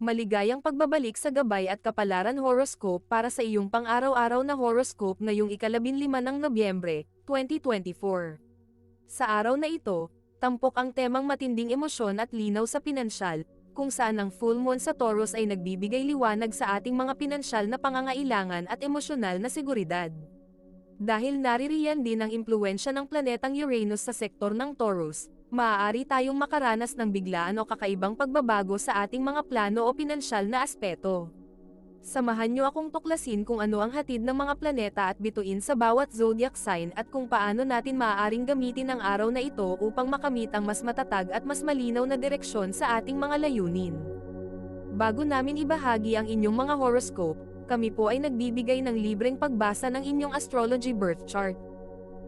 Maligayang pagbabalik sa gabay at kapalaran horoscope para sa iyong pang-araw-araw na horoscope ngayong ika-15 ng Nobyembre, 2024. Sa araw na ito, tampok ang temang matinding emosyon at linaw sa pinansyal, kung saan ang full moon sa Taurus ay nagbibigay liwanag sa ating mga pinansyal na pangangailangan at emosyonal na seguridad. Dahil naririyan din ang impluwensya ng planetang Uranus sa sektor ng Taurus, maaari tayong makaranas ng biglaan o kakaibang pagbabago sa ating mga plano o pinansyal na aspeto. Samahan niyo akong tuklasin kung ano ang hatid ng mga planeta at bituin sa bawat zodiac sign at kung paano natin maaaring gamitin ang araw na ito upang makamit ang mas matatag at mas malinaw na direksyon sa ating mga layunin. Bago namin ibahagi ang inyong mga horoscope, kami po ay nagbibigay ng libreng pagbasa ng inyong astrology birth chart.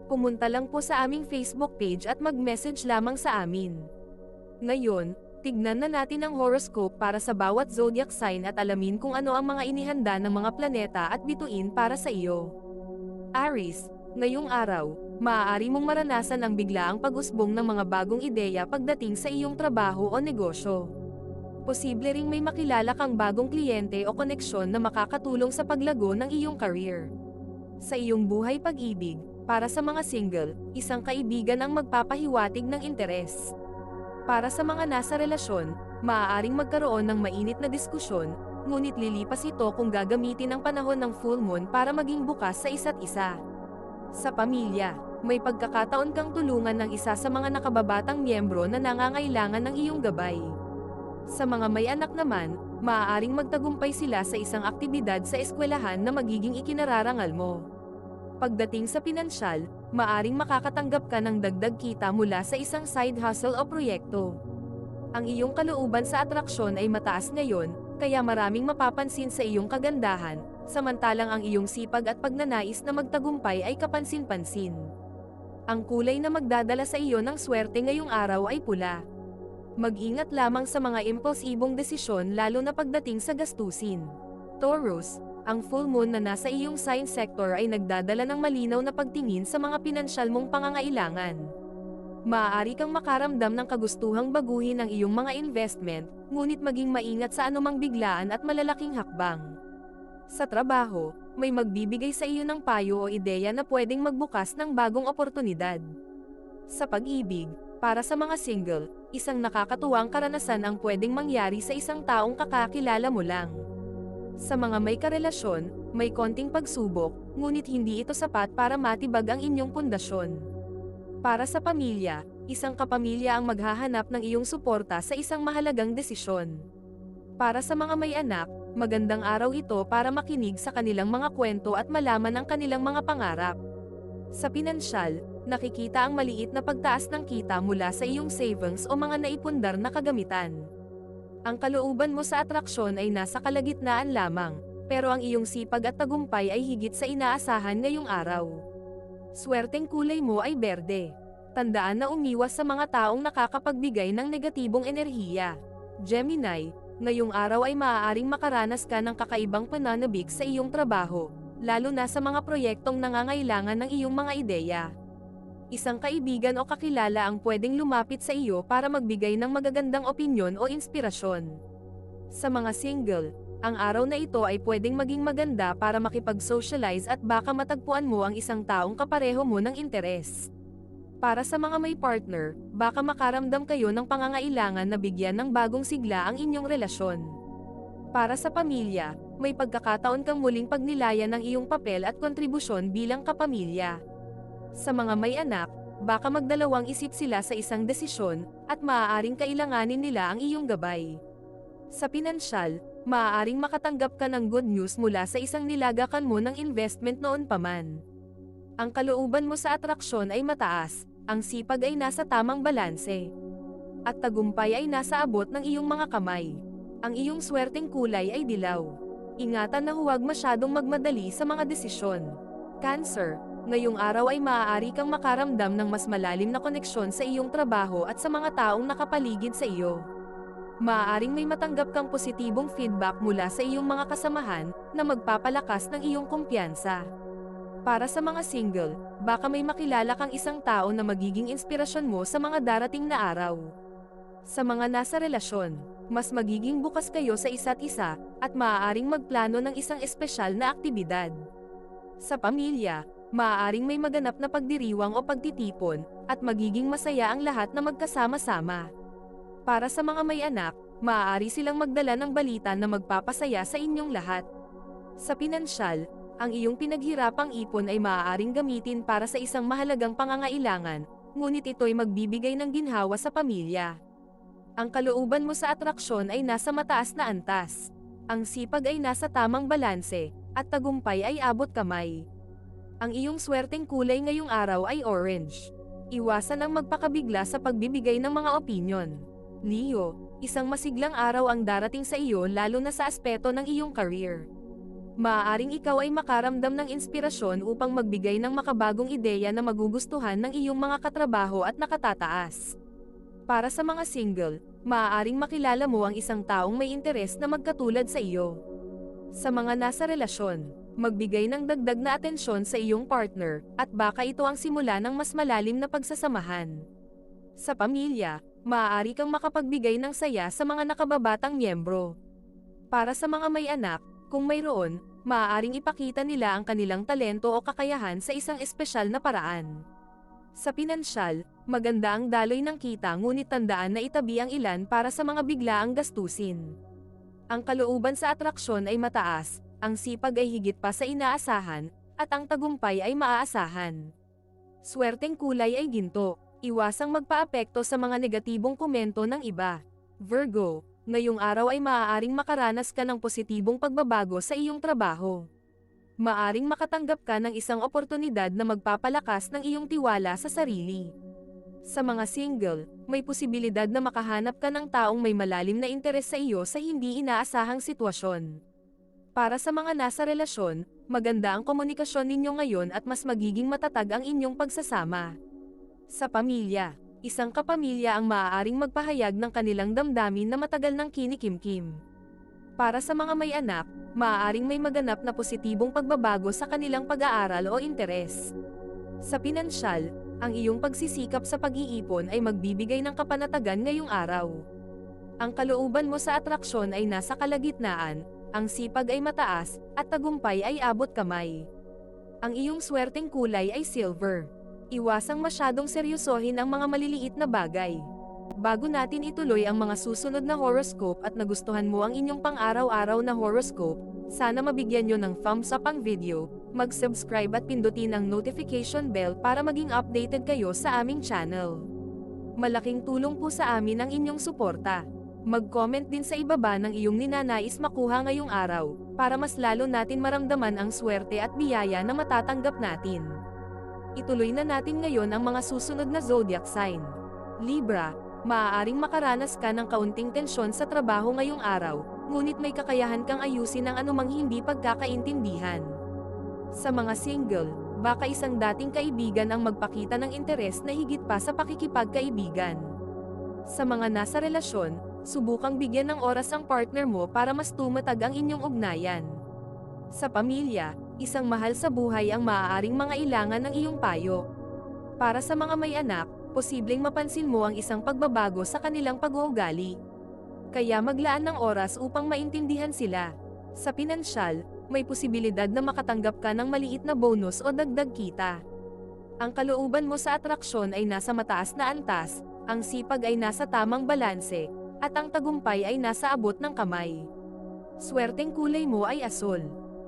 Pumunta lang po sa aming Facebook page at mag-message lamang sa amin. Ngayon, tignan na natin ang horoscope para sa bawat zodiac sign at alamin kung ano ang mga inihanda ng mga planeta at bituin para sa iyo. Aries, ngayong araw, maaari mong maranasan ang biglaang pag-usbong ng mga bagong ideya pagdating sa iyong trabaho o negosyo. Posible ring may makilala kang bagong kliyente o koneksyon na makakatulong sa paglago ng iyong career. Sa iyong buhay pag-ibig, para sa mga single, isang kaibigan ang magpapahiwatig ng interes. Para sa mga nasa relasyon, maaaring magkaroon ng mainit na diskusyon, ngunit lilipas ito kung gagamitin ang panahon ng full moon para maging bukas sa isa't isa. Sa pamilya, may pagkakataon kang tulungan ng isa sa mga nakababatang miyembro na nangangailangan ng iyong gabay. Sa mga may anak naman, maaaring magtagumpay sila sa isang aktibidad sa eskwelahan na magiging ikinararangal mo. Pagdating sa pinansyal, maaring makakatanggap ka ng dagdag kita mula sa isang side hustle o proyekto. Ang iyong kalooban sa atraksyon ay mataas ngayon, kaya maraming mapapansin sa iyong kagandahan, samantalang ang iyong sipag at pagnanais na magtagumpay ay kapansin-pansin. Ang kulay na magdadala sa iyo ng swerte ngayong araw ay pula. Mag-ingat lamang sa mga impulsibong desisyon lalo na pagdating sa gastusin. Taurus, ang full moon na nasa iyong sign sector ay nagdadala ng malinaw na pagtingin sa mga pinansyal mong pangangailangan. Maaari kang makaramdam ng kagustuhang baguhin ang iyong mga investment, ngunit maging maingat sa anumang biglaan at malalaking hakbang. Sa trabaho, may magbibigay sa iyo ng payo o ideya na pwedeng magbukas ng bagong oportunidad. Sa pag-ibig, para sa mga single, isang nakakatuwang karanasan ang pwedeng mangyari sa isang taong kakakilala mo lang. Sa mga may karelasyon, may konting pagsubok, ngunit hindi ito sapat para matibag ang inyong pundasyon. Para sa pamilya, isang kapamilya ang maghahanap ng iyong suporta sa isang mahalagang desisyon. Para sa mga may anak, magandang araw ito para makinig sa kanilang mga kwento at malaman ang kanilang mga pangarap. Sa pinansyal, nakikita ang maliit na pagtaas ng kita mula sa iyong savings o mga naipundar na kagamitan. Ang kalooban mo sa atraksyon ay nasa kalagitnaan lamang, pero ang iyong sipag at tagumpay ay higit sa inaasahan ngayong araw. Swerteng kulay mo ay berde. Tandaan na umiwas sa mga taong nakakapagbigay ng negatibong enerhiya. Gemini, ngayong araw ay maaaring makaranas ka ng kakaibang pananabik sa iyong trabaho, lalo na sa mga proyektong nangangailangan ng iyong mga ideya. Isang kaibigan o kakilala ang pwedeng lumapit sa iyo para magbigay ng magagandang opinyon o inspirasyon. Sa mga single, ang araw na ito ay pwedeng maging maganda para makipag-socialize at baka matagpuan mo ang isang taong kapareho mo ng interes. Para sa mga may partner, baka makaramdam kayo ng pangangailangan na bigyan ng bagong sigla ang inyong relasyon. Para sa pamilya, may pagkakataon kang muling pagnilayan ng iyong papel at kontribusyon bilang kapamilya. Sa mga may anak, baka magdalawang isip sila sa isang desisyon, at maaaring kailanganin nila ang iyong gabay. Sa pinansyal, maaaring makatanggap ka ng good news mula sa isang nilagakan mo ng investment noon pa man. Ang kalooban mo sa atraksyon ay mataas, ang sipag ay nasa tamang balanse. At tagumpay ay nasa abot ng iyong mga kamay. Ang iyong swerteng kulay ay dilaw. Ingatan na huwag masyadong magmadali sa mga desisyon. Cancer, ngayong araw ay maaari kang makaramdam ng mas malalim na koneksyon sa iyong trabaho at sa mga taong nakapaligid sa iyo. Maaaring may matanggap kang positibong feedback mula sa iyong mga kasamahan na magpapalakas ng iyong kumpiyansa. Para sa mga single, baka may makilala kang isang tao na magiging inspirasyon mo sa mga darating na araw. Sa mga nasa relasyon, mas magiging bukas kayo sa isa't isa, at maaaring magplano ng isang espesyal na aktibidad. Sa pamilya, maaaring may maganap na pagdiriwang o pagtitipon, at magiging masaya ang lahat na magkasama-sama. Para sa mga may anak, maaari silang magdala ng balita na magpapasaya sa inyong lahat. Sa pinansyal, ang iyong pinaghirapang ipon ay maaaring gamitin para sa isang mahalagang pangangailangan, ngunit ito'y magbibigay ng ginhawa sa pamilya. Ang kalooban mo sa atraksyon ay nasa mataas na antas. Ang sipag ay nasa tamang balanse, at tagumpay ay abot kamay. Ang iyong swerteng kulay ngayong araw ay orange. Iwasan ang magpakabigla sa pagbibigay ng mga opinyon. Leo, isang masiglang araw ang darating sa iyo lalo na sa aspeto ng iyong career. Maaaring ikaw ay makaramdam ng inspirasyon upang magbigay ng makabagong ideya na magugustuhan ng iyong mga katrabaho at nakatataas. Para sa mga single, maaaring makilala mo ang isang taong may interes na magkatulad sa iyo. Sa mga nasa relasyon, magbigay ng dagdag na atensyon sa iyong partner, at baka ito ang simula ng mas malalim na pagsasamahan. Sa pamilya, maaari kang makapagbigay ng saya sa mga nakababatang miyembro. Para sa mga may anak, kung mayroon, maaaring ipakita nila ang kanilang talento o kakayahan sa isang espesyal na paraan. Sa pinansyal, maganda ang daloy ng kita ngunit tandaan na itabi ang ilan para sa mga biglaang gastusin. Ang kalooban sa atraksyon ay mataas, ang sipag ay higit pa sa inaasahan, at ang tagumpay ay maaasahan. Swerteng kulay ay ginto, iwasang magpaapekto sa mga negatibong komento ng iba. Virgo, ngayong araw ay maaaring makaranas ka ng positibong pagbabago sa iyong trabaho. Maaring makatanggap ka ng isang oportunidad na magpapalakas ng iyong tiwala sa sarili. Sa mga single, may posibilidad na makahanap ka ng taong may malalim na interes sa iyo sa hindi inaasahang sitwasyon. Para sa mga nasa relasyon, maganda ang komunikasyon ninyo ngayon at mas magiging matatag ang inyong pagsasama. Sa pamilya, isang kapamilya ang maaaring magpahayag ng kanilang damdamin na matagal nang kinikimkim. Para sa mga may anak, maaaring may maganap na positibong pagbabago sa kanilang pag-aaral o interes. Sa pinansyal, ang iyong pagsisikap sa pag-iipon ay magbibigay ng kapanatagan ngayong araw. Ang kalooban mo sa atraksyon ay nasa kalagitnaan, ang sipag ay mataas, at tagumpay ay abot kamay. Ang iyong swerteng kulay ay silver. Iwasang masyadong seryosohin ang mga maliliit na bagay. Bago natin ituloy ang mga susunod na horoscope at nagustuhan mo ang inyong pang-araw-araw na horoscope, sana mabigyan nyo ng thumbs up ang video, mag-subscribe at pindutin ang notification bell para maging updated kayo sa aming channel. Malaking tulong po sa amin ang inyong suporta. Mag-comment din sa ibaba ng iyong ninanais makuha ngayong araw, para mas lalo natin maramdaman ang swerte at biyaya na matatanggap natin. Ituloy na natin ngayon ang mga susunod na zodiac sign. Libra, maaaring makaranas ka ng kaunting tensyon sa trabaho ngayong araw, ngunit may kakayahan kang ayusin ang anumang hindi pagkakaintindihan. Sa mga single, baka isang dating kaibigan ang magpakita ng interes na higit pa sa pakikipagkaibigan. Sa mga nasa relasyon, subukang bigyan ng oras ang partner mo para mas tumatag ang inyong ugnayan. Sa pamilya, isang mahal sa buhay ang maaaring mangailangan ng iyong payo. Para sa mga may anak, posibleng mapansin mo ang isang pagbabago sa kanilang pag-uugali. Kaya maglaan ng oras upang maintindihan sila. Sa pinansyal, may posibilidad na makatanggap ka ng maliit na bonus o dagdag kita. Ang kalooban mo sa atraksyon ay nasa mataas na antas, ang sipag ay nasa tamang balanse, at ang tagumpay ay nasa abot ng kamay. Swerteng kulay mo ay asul.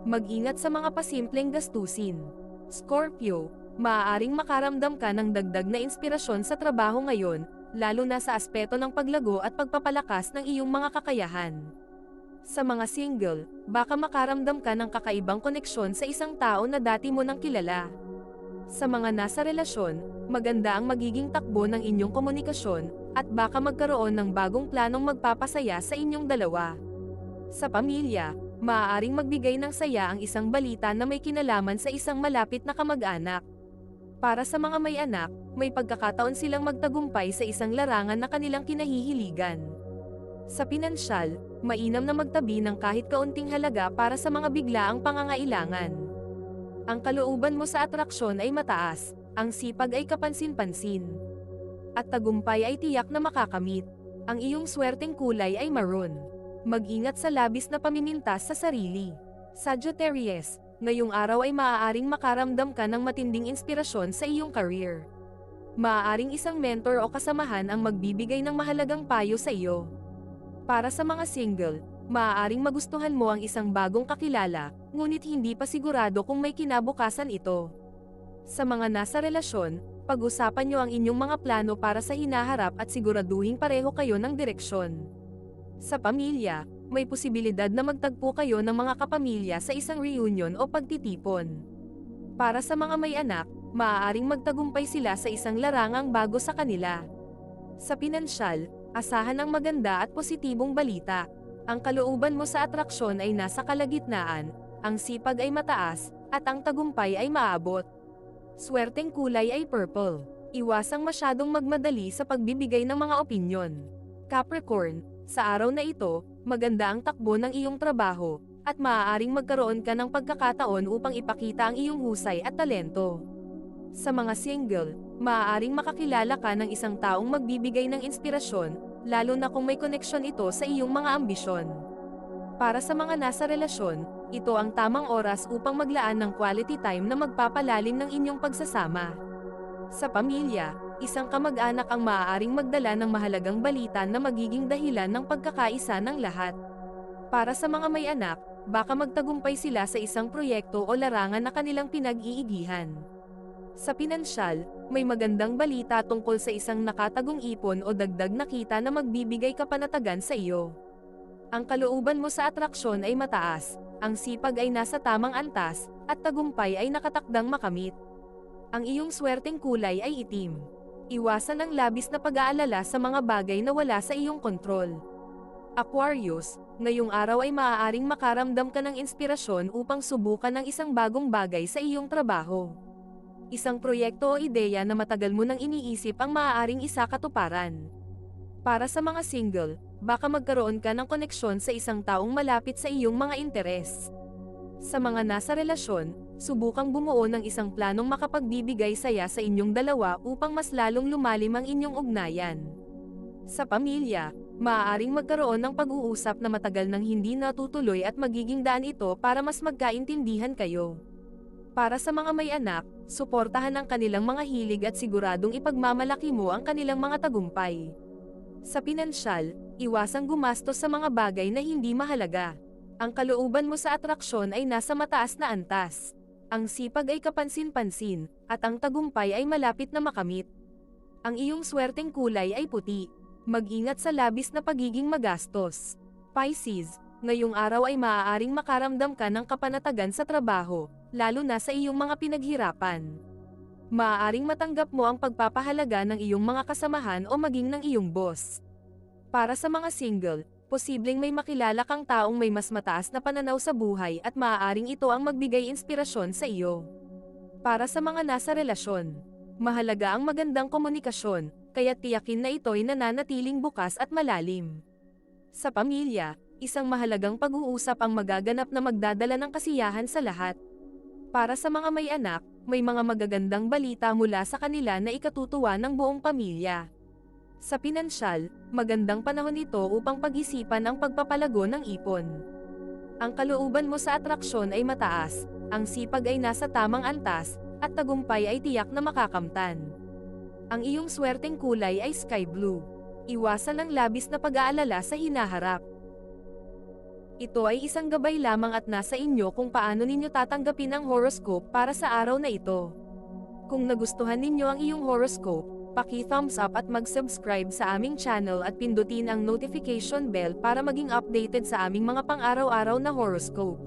Mag-ingat sa mga pasimpleng gastusin. Scorpio, maaaring makaramdam ka ng dagdag na inspirasyon sa trabaho ngayon, lalo na sa aspeto ng paglago at pagpapalakas ng iyong mga kakayahan. Sa mga single, baka makaramdam ka ng kakaibang koneksyon sa isang tao na dati mo nang kilala. Sa mga nasa relasyon, maganda ang magiging takbo ng inyong komunikasyon, at baka magkaroon ng bagong planong magpapasaya sa inyong dalawa. Sa pamilya, maaaring magbigay ng saya ang isang balita na may kinalaman sa isang malapit na kamag-anak. Para sa mga may anak, may pagkakataon silang magtagumpay sa isang larangan na kanilang kinahihiligan. Sa pinansyal, mainam na magtabi ng kahit kaunting halaga para sa mga biglaang pangangailangan. Ang kalooban mo sa atraksyon ay mataas, ang sipag ay kapansin-pansin. At tagumpay ay tiyak na makakamit. Ang iyong swerteng kulay ay maroon. Mag-ingat sa labis na pamimintas sa sarili. Sagittarius, ngayong araw ay maaaring makaramdam ka ng matinding inspirasyon sa iyong career. Maaaring isang mentor o kasamahan ang magbibigay ng mahalagang payo sa iyo. Para sa mga single, maaaring magustuhan mo ang isang bagong kakilala, ngunit hindi pa sigurado kung may kinabukasan ito. Sa mga nasa relasyon, pag-usapan niyo ang inyong mga plano para sa hinaharap at siguraduhin pareho kayo ng direksyon. Sa pamilya, may posibilidad na magtagpo kayo ng mga kapamilya sa isang reunion o pagtitipon. Para sa mga may anak, maaaring magtagumpay sila sa isang larangang bago sa kanila. Sa pinansyal, asahan ang maganda at positibong balita. Ang kalooban mo sa atraksyon ay nasa kalagitnaan, ang sipag ay mataas, at ang tagumpay ay maabot. Swerteng kulay ay purple. Iwasang masyadong magmadali sa pagbibigay ng mga opinyon. Capricorn, sa araw na ito, maganda ang takbo ng iyong trabaho, at maaaring magkaroon ka ng pagkakataon upang ipakita ang iyong husay at talento. Sa mga single, maaaring makakilala ka ng isang taong magbibigay ng inspirasyon, lalo na kung may koneksyon ito sa iyong mga ambisyon. Para sa mga nasa relasyon, ito ang tamang oras upang maglaan ng quality time na magpapalalim ng inyong pagsasama. Sa pamilya, isang kamag-anak ang maaaring magdala ng mahalagang balita na magiging dahilan ng pagkakaisa ng lahat. Para sa mga may anak, baka magtagumpay sila sa isang proyekto o larangan na kanilang pinag-iigihan. Sa pinansyal, may magandang balita tungkol sa isang nakatagong ipon o dagdag na kita na magbibigay kapanatagan sa iyo. Ang kalooban mo sa atraksyon ay mataas, ang sipag ay nasa tamang antas, at tagumpay ay nakatakdang makamit. Ang iyong swerteng kulay ay itim. Iwasan ang labis na pag-aalala sa mga bagay na wala sa iyong kontrol. Aquarius, ngayong araw ay maaaring makaramdam ka ng inspirasyon upang subukan ang isang bagong bagay sa iyong trabaho. Isang proyekto o ideya na matagal mo nang iniisip ang maaaring isakatuparan. Para sa mga single, baka magkaroon ka ng koneksyon sa isang taong malapit sa iyong mga interes. Sa mga nasa relasyon, subukang bumuo ng isang planong makapagbibigay saya sa inyong dalawa upang mas lalong lumalim ang inyong ugnayan. Sa pamilya, maaaring magkaroon ng pag-uusap na matagal nang hindi natutuloy at magiging daan ito para mas magkaintindihan kayo. Para sa mga may anak, suportahan ang kanilang mga hilig at siguradong ipagmamalaki mo ang kanilang mga tagumpay. Sa pinansyal, iwasang gumastos sa mga bagay na hindi mahalaga. Ang kalooban mo sa atraksyon ay nasa mataas na antas. Ang sipag ay kapansin-pansin, at ang tagumpay ay malapit na makamit. Ang iyong swerteng kulay ay puti. Mag-ingat sa labis na pagiging magastos. Pisces, ngayong araw ay maaaring makaramdam ka ng kapanatagan sa trabaho, lalo na sa iyong mga pinaghirapan. Maaaring matanggap mo ang pagpapahalaga ng iyong mga kasamahan o maging ng iyong boss. Para sa mga single, posibleng may makilala kang taong may mas mataas na pananaw sa buhay at maaaring ito ang magbigay inspirasyon sa iyo. Para sa mga nasa relasyon, mahalaga ang magandang komunikasyon, kaya tiyakin na ito'y nananatiling bukas at malalim. Sa pamilya, isang mahalagang pag-uusap ang magaganap na magdadala ng kasiyahan sa lahat. Para sa mga may anak, may mga magagandang balita mula sa kanila na ikatutuwa ng buong pamilya. Sa pinansyal, magandang panahon ito upang pag-isipan ang pagpapalago ng ipon. Ang kalooban mo sa atraksyon ay mataas, ang sipag ay nasa tamang antas, at tagumpay ay tiyak na makakamtan. Ang iyong swerteng kulay ay sky blue. Iwasan ang labis na pag-aalala sa hinaharap. Ito ay isang gabay lamang at nasa inyo kung paano ninyo tatanggapin ang horoscope para sa araw na ito. Kung nagustuhan ninyo ang iyong horoscope, paki-thumbs up at mag-subscribe sa aming channel at pindutin ang notification bell para maging updated sa aming mga pang-araw-araw na horoscope.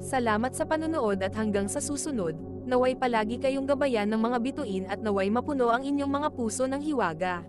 Salamat sa panunood at hanggang sa susunod, naway palagi kayong gabayan ng mga bituin at naway mapuno ang inyong mga puso ng hiwaga.